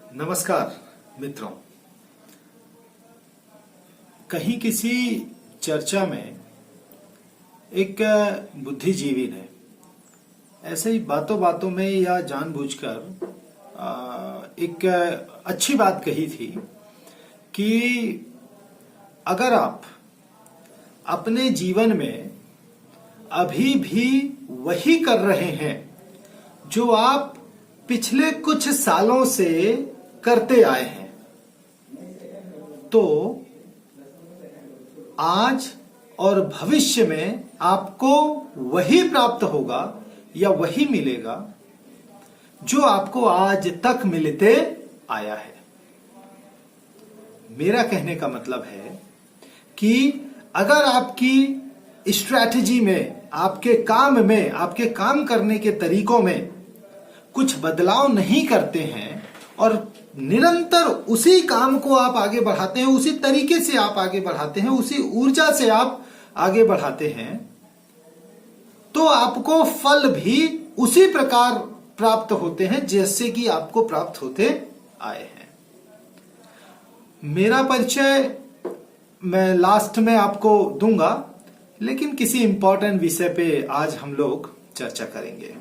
नमस्कार मित्रों। कहीं किसी चर्चा में एक बुद्धिजीवी ने ऐसे ही बातों बातों में या जानबूझकर एक अच्छी बात कही थी कि अगर आप अपने जीवन में अभी भी वही कर रहे हैं जो आप पिछले कुछ सालों से करते आए हैं, तो आज और भविष्य में आपको वही प्राप्त होगा या वही मिलेगा जो आपको आज तक मिलते आया है। मेरा कहने का मतलब है कि अगर आपकी स्ट्रैटेजी में, आपके काम में, आपके काम करने के तरीकों में कुछ बदलाव नहीं करते हैं और निरंतर उसी काम को आप आगे बढ़ाते हैं, उसी तरीके से आप आगे बढ़ाते हैं, उसी ऊर्जा से आप आगे बढ़ाते हैं, तो आपको फल भी उसी प्रकार प्राप्त होते हैं जैसे कि आपको प्राप्त होते आए हैं। मेरा परिचय मैं लास्ट में आपको दूंगा, लेकिन किसी इंपॉर्टेंट विषय पे आज हम लोग चर्चा करेंगे।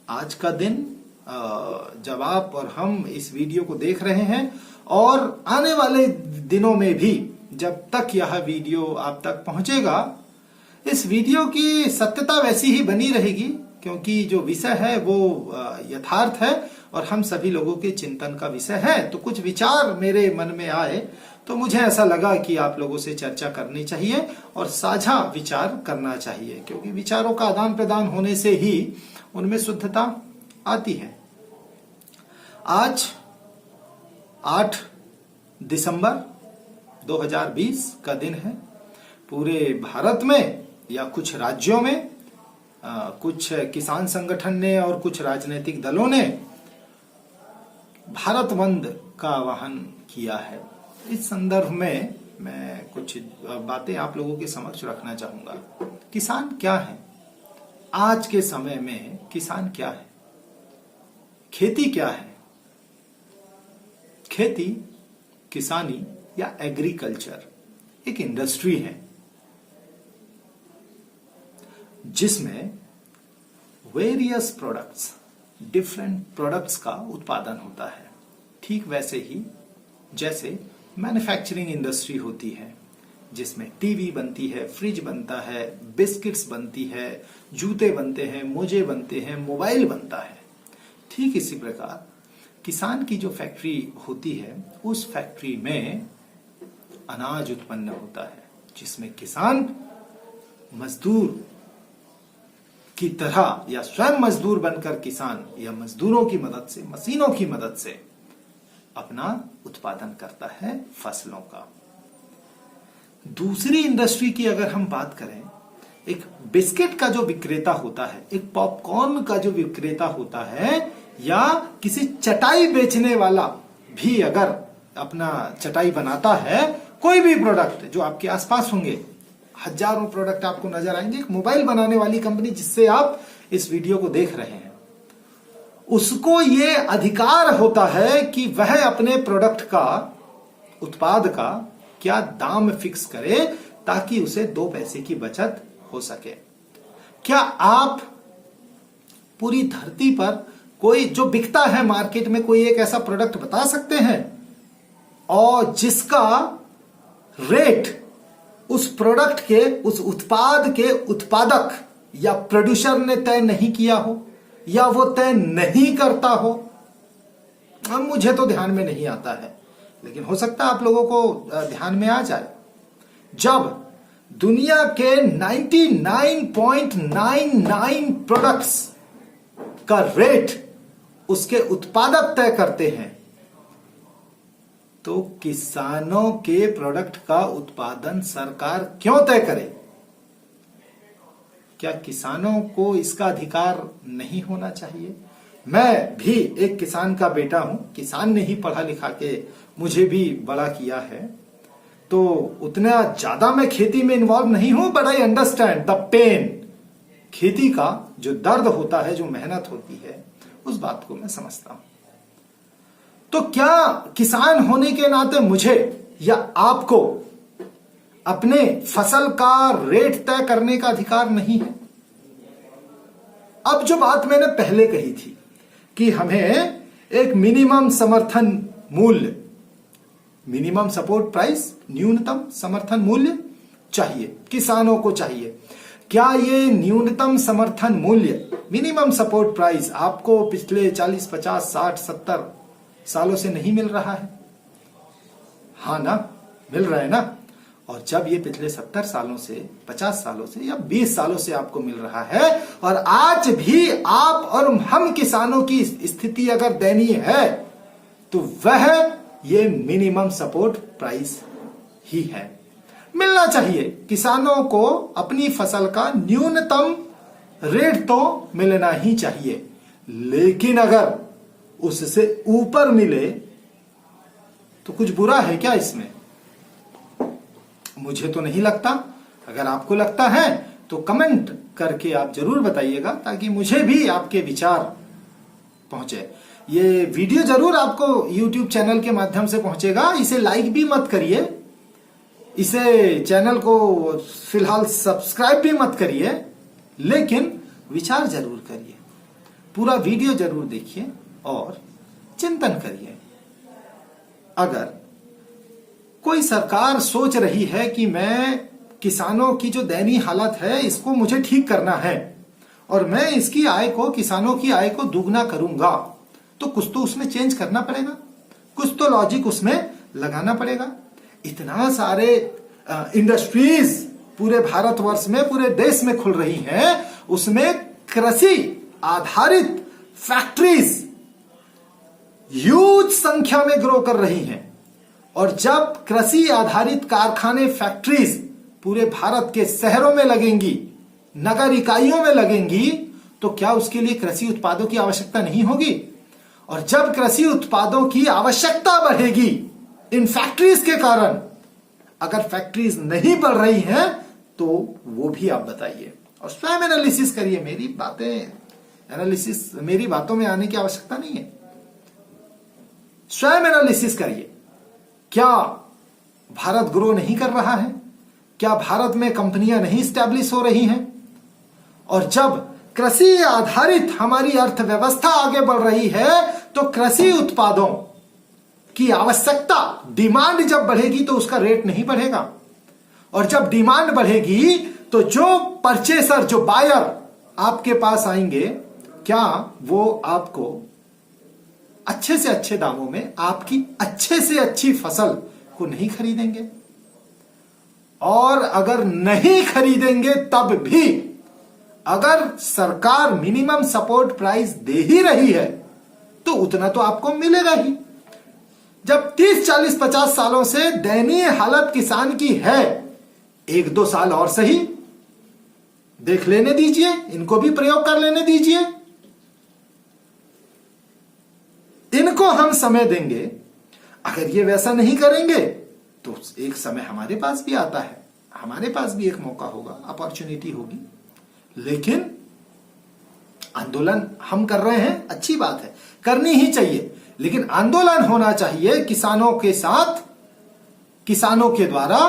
आज का दिन जब आप और हम इस वीडियो को देख रहे हैं और आने वाले दिनों में भी जब तक यह वीडियो आप तक पहुंचेगा, इस वीडियो की सत्यता वैसी ही बनी रहेगी, क्योंकि जो विषय है वो यथार्थ है और हम सभी लोगों के चिंतन का विषय है। तो कुछ विचार मेरे मन में आए तो मुझे ऐसा लगा कि आप लोगों से चर्चा करनी चाहिए और साझा विचार करना चाहिए, क्योंकि विचारों का आदान प्रदान होने से ही उनमें शुद्धता आती है। आज 8 दिसंबर 2020 का दिन है। पूरे भारत में या कुछ राज्यों में कुछ किसान संगठन ने और कुछ राजनीतिक दलों ने भारत बंद का आह्वान किया है। इस संदर्भ में मैं कुछ बातें आप लोगों के समक्ष रखना चाहूंगा। किसान क्या है? आज के समय में किसान क्या है? खेती क्या है? खेती, किसानी या एग्रीकल्चर एक इंडस्ट्री है जिसमें वेरियस प्रोडक्ट्स, डिफरेंट प्रोडक्ट्स का उत्पादन होता है। ठीक वैसे ही जैसे मैन्युफैक्चरिंग इंडस्ट्री होती है जिसमें टीवी बनती है, फ्रिज बनता है, बिस्किट्स बनती है, जूते बनते हैं, मोजे बनते हैं, मोबाइल बनता है। ठीक इसी प्रकार किसान की जो फैक्ट्री होती है, उस फैक्ट्री में अनाज उत्पन्न होता है जिसमें किसान मजदूर की तरह या स्वयं मजदूर बनकर किसान या मजदूरों की मदद से, मशीनों की मदद से अपना उत्पादन करता है फसलों का। दूसरी इंडस्ट्री की अगर हम बात करें, एक बिस्किट का जो विक्रेता होता है, एक पॉपकॉर्न का जो विक्रेता होता है, या किसी चटाई बेचने वाला भी अगर अपना चटाई बनाता है, कोई भी प्रोडक्ट जो आपके आसपास होंगे, हजारों प्रोडक्ट आपको नजर आएंगे। एक मोबाइल बनाने वाली कंपनी जिससे आप इस वीडियो को देख रहे हैं, उसको ये अधिकार होता है कि वह अपने प्रोडक्ट का, उत्पाद का क्या दाम फिक्स करे ताकि उसे 2 पैसे की बचत हो सके। क्या आप पूरी धरती पर कोई जो बिकता है मार्केट में, कोई एक ऐसा प्रोडक्ट बता सकते हैं और जिसका रेट उस प्रोडक्ट के, उस उत्पाद के उत्पादक या प्रोड्यूसर ने तय नहीं किया हो या वो तय नहीं करता हो? अब मुझे तो ध्यान में नहीं आता है, लेकिन हो सकता है आप लोगों को ध्यान में आ जाए। जब दुनिया के 99.99 प्रोडक्ट्स का रेट उसके उत्पादक तय करते हैं, तो किसानों के प्रोडक्ट का उत्पादन सरकार क्यों तय करे? क्या किसानों को इसका अधिकार नहीं होना चाहिए? मैं भी एक किसान का बेटा हूं, किसान ने ही पढ़ा लिखा के मुझे भी बड़ा किया है, तो उतना ज्यादा मैं खेती में इन्वॉल्व नहीं हूं, but I understand the pain. खेती का जो दर्द होता है, जो मेहनत होती है, उस बात को मैं समझता हूं। तो क्या किसान होने के नाते मुझे या आपको अपने फसल का रेट तय करने का अधिकार नहीं है? अब जो बात मैंने पहले कही थी कि हमें एक मिनिमम समर्थन मूल्य, मिनिमम सपोर्ट प्राइस, न्यूनतम समर्थन मूल्य चाहिए, किसानों को चाहिए। क्या ये न्यूनतम समर्थन मूल्य, मिनिमम सपोर्ट प्राइस आपको पिछले 40, 50, 60, 70 सालों से नहीं मिल रहा है? हाँ ना, मिल रहा है ना। और जब ये पिछले 70 सालों से, 50 सालों से या 20 सालों से आपको मिल रहा है और आज भी आप और हम किसानों की स्थिति अगर दयनीय है, तो वह ये मिनिमम सपोर्ट प्राइस ही है। मिलना चाहिए किसानों को, अपनी फसल का न्यूनतम रेट तो मिलना ही चाहिए। लेकिन अगर उससे ऊपर मिले तो कुछ बुरा है क्या इसमें? मुझे तो नहीं लगता। अगर आपको लगता है तो कमेंट करके आप जरूर बताइएगा, ताकि मुझे भी आपके विचार पहुंचे। ये वीडियो जरूर आपको YouTube चैनल के माध्यम से पहुंचेगा। इसे लाइक भी मत करिए, इसे चैनल को फिलहाल सब्सक्राइब भी मत करिए, लेकिन विचार जरूर करिए, पूरा वीडियो जरूर देखिए और चिंतन करिए। अगर कोई सरकार सोच रही है कि मैं किसानों की जो दयनीय हालत है इसको मुझे ठीक करना है और मैं इसकी आय को, किसानों की आय को दुगना करूंगा, तो कुछ तो उसमें चेंज करना पड़ेगा, कुछ तो लॉजिक उसमें लगाना पड़ेगा। इतना सारे इंडस्ट्रीज पूरे भारतवर्ष में, पूरे देश में खुल रही हैं, उसमें कृषि आधारित फैक्ट्रीज ह्यूज संख्या में ग्रो कर रही हैं। और जब कृषि आधारित कारखाने, फैक्ट्रीज पूरे भारत के शहरों में लगेंगी, नगर इकाइयों में लगेंगी, तो क्या उसके लिए कृषि उत्पादों की आवश्यकता नहीं होगी? और जब कृषि उत्पादों की आवश्यकता बढ़ेगी इन फैक्ट्रीज के कारण, अगर फैक्ट्रीज नहीं बढ़ रही हैं तो वो भी आप बताइए और स्वयं एनालिसिस करिए। मेरी बातों में आने की आवश्यकता नहीं है। स्वयं एनालिसिस करिए। क्या भारत ग्रो नहीं कर रहा है? क्या भारत में कंपनियां नहीं स्टैब्लिश हो रही हैं? और जब कृषि आधारित हमारी अर्थव्यवस्था आगे बढ़ रही है, तो कृषि उत्पादों की आवश्यकता, डिमांड जब बढ़ेगी तो उसका रेट नहीं बढ़ेगा। और जब डिमांड बढ़ेगी तो जो परचेसर, जो बायर आपके पास आएंगे, क्या वो आपको अच्छे से अच्छे दामों में आपकी अच्छे से अच्छी फसल को नहीं खरीदेंगे? और अगर नहीं खरीदेंगे तब भी अगर सरकार मिनिमम सपोर्ट प्राइस दे ही रही है तो उतना तो आपको मिलेगा ही। जब 30, 40, 50 सालों से दयनीय हालत किसान की है, 1-2 साल और सही देख लेने दीजिए, इनको भी प्रयोग कर लेने दीजिए, इनको हम समय देंगे। अगर ये वैसा नहीं करेंगे तो एक समय हमारे पास भी आता है, हमारे पास भी एक मौका होगा, अपॉर्चुनिटी होगी। लेकिन आंदोलन हम कर रहे हैं, अच्छी बात है, करनी ही चाहिए, लेकिन आंदोलन होना चाहिए किसानों के साथ, किसानों के द्वारा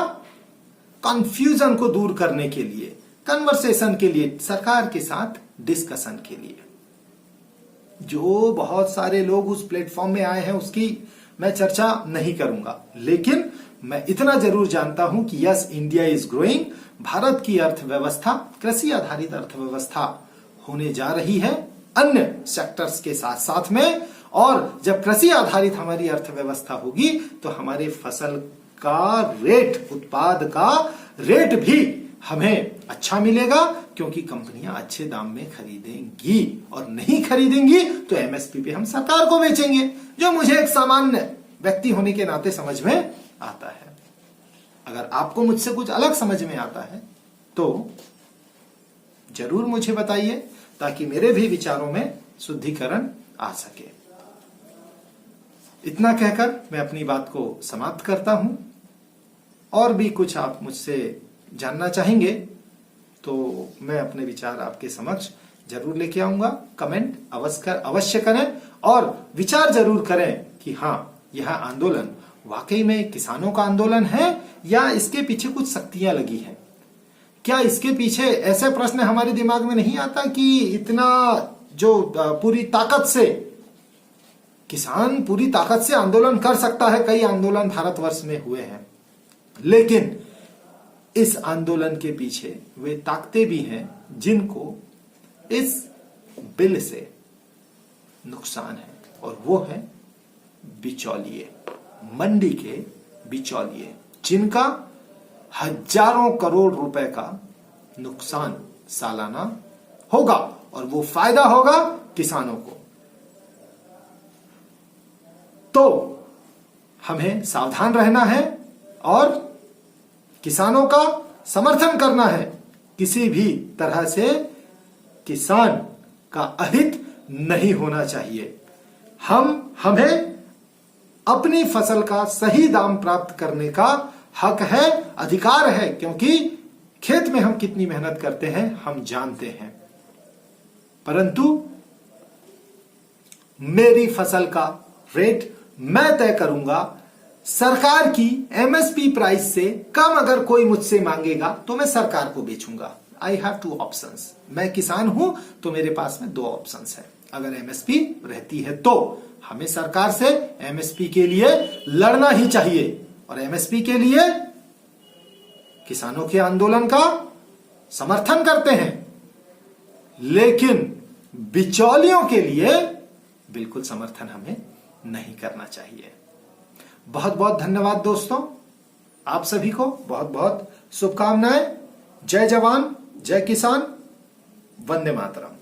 कंफ्यूजन को दूर करने के लिए, कन्वर्सेशन के लिए, सरकार के साथ डिस्कशन के लिए। जो बहुत सारे लोग उस प्लेटफॉर्म में आए हैं उसकी मैं चर्चा नहीं करूंगा, लेकिन मैं इतना जरूर जानता हूं कि yes, India is growing. Bharat की अर्थव्यवस्था कृषि आधारित अर्थव्यवस्था होने जा रही है अन्य सेक्टर्स के साथ साथ में। और जब कृषि आधारित हमारी अर्थव्यवस्था होगी तो हमारे फसल का रेट, उत्पाद का रेट भी हमें अच्छा मिलेगा, क्योंकि कंपनियां अच्छे दाम में खरीदेंगी। और नहीं खरीदेंगी तो एमएसपी पे हम सरकार को बेचेंगे, जो मुझे एक सामान्य व्यक्ति होने के नाते समझ में आता है। अगर आपको मुझसे कुछ अलग समझ में आता है तो जरूर मुझे बताइए, ताकि मेरे भी विचारों में शुद्धिकरण आ सके। इतना कहकर मैं अपनी बात को समाप्त करता हूं। और भी कुछ आप मुझसे जानना चाहेंगे तो मैं अपने विचार आपके समक्ष जरूर लेके आऊंगा। कमेंट अवश्य करें और विचार जरूर करें कि हाँ, यह आंदोलन वाकई में किसानों का आंदोलन है या इसके पीछे कुछ शक्तियां लगी हैं। क्या इसके पीछे ऐसे प्रश्न हमारे दिमाग में नहीं आता कि इतना जो पूरी ताकत से किसान पूरी ताकत से आंदोलन कर सकता है। कई आंदोलन भारतवर्ष में हुए हैं, लेकिन इस आंदोलन के पीछे वे ताकतें भी हैं जिनको इस बिल से नुकसान है, और वो है बिचौलिए, मंडी के बिचौलिए, जिनका हजारों करोड़ रुपए का नुकसान सालाना होगा और वो फायदा होगा किसानों को। तो हमें सावधान रहना है और किसानों का समर्थन करना है। किसी भी तरह से किसान का अहित नहीं होना चाहिए। हमें अपनी फसल का सही दाम प्राप्त करने का हक है, अधिकार है, क्योंकि खेत में हम कितनी मेहनत करते हैं हम जानते हैं। परंतु मेरी फसल का रेट मैं तय करूंगा। सरकार की एमएसपी प्राइस से कम अगर कोई मुझसे मांगेगा तो मैं सरकार को बेचूंगा। I have two options. मैं किसान हूं तो मेरे पास में दो ऑप्शंस है। अगर एमएसपी रहती है तो हमें सरकार से एमएसपी के लिए लड़ना ही चाहिए, और एमएसपी के लिए किसानों के आंदोलन का समर्थन करते हैं, लेकिन बिचौलियों के लिए बिल्कुल समर्थन हमें नहीं करना चाहिए। बहुत बहुत धन्यवाद दोस्तों, आप सभी को बहुत बहुत शुभकामनाएं। जय जवान, जय किसान, वंदे मातरम।